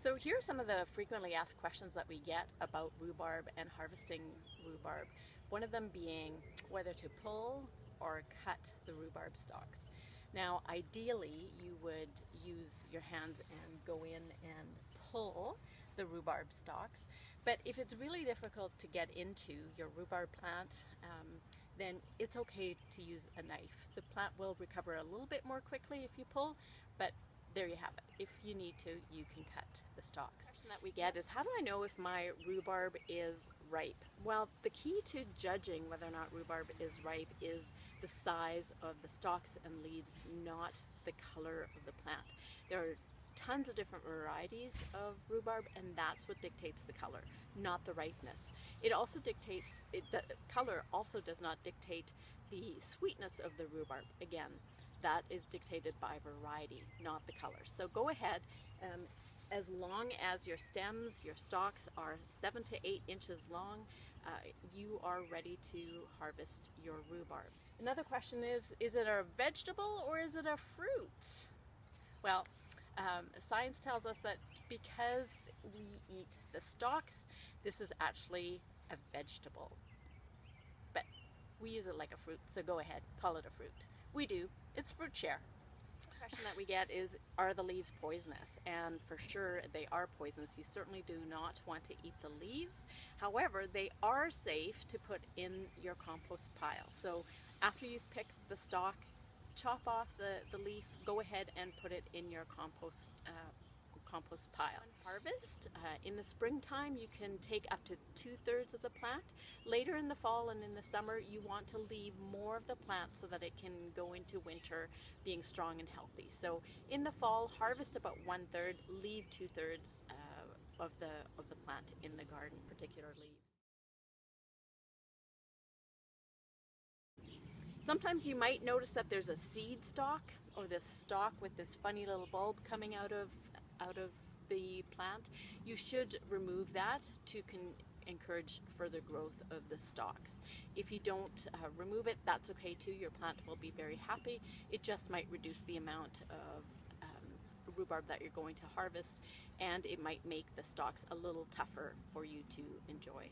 So here are some of the frequently asked questions that we get about rhubarb and harvesting rhubarb. One of them being whether to pull or cut the rhubarb stalks. Now ideally you would use your hands and go in and pull the rhubarb stalks, but if it's really difficult to get into your rhubarb plant, then it's okay to use a knife. The plant will recover a little bit more quickly if you pull, but there you have it. If you need to, you can cut the stalks. The question that we get is, how do I know if my rhubarb is ripe? Well, the key to judging whether or not rhubarb is ripe is the size of the stalks and leaves, not the color of the plant. There are tons of different varieties of rhubarb, and that's what dictates the color, not the ripeness. It also dictates, color also does not dictate the sweetness of the rhubarb. Again, that is dictated by variety, not the color. So go ahead, as long as your stems, your stalks are 7 to 8 inches long, you are ready to harvest your rhubarb. Another question is it a vegetable or is it a fruit? Well, science tells us that because we eat the stalks, this is actually a vegetable. But we use it like a fruit, so go ahead, call it a fruit. We do. It's fruit share. The question that we get is, are the leaves poisonous? And for sure they are poisonous. You certainly do not want to eat the leaves. However, they are safe to put in your compost pile. So after you've picked the stalk, chop off the leaf, go ahead and put it in your compost pile. On harvest, in the springtime, you can take up to 2/3 of the plant. Later in the fall and in the summer, you want to leave more of the plant so that it can go into winter being strong and healthy. So in the fall, harvest about 1/3, leave 2/3 of the plant in the garden, particular leaves. Sometimes you might notice that there's a seed stalk, or this stalk with this funny little bulb coming out of the plant. You should remove that to encourage further growth of the stalks. If you don't remove it, that's okay too. Your plant will be very happy. It just might reduce the amount of rhubarb that you're going to harvest, and it might make the stalks a little tougher for you to enjoy.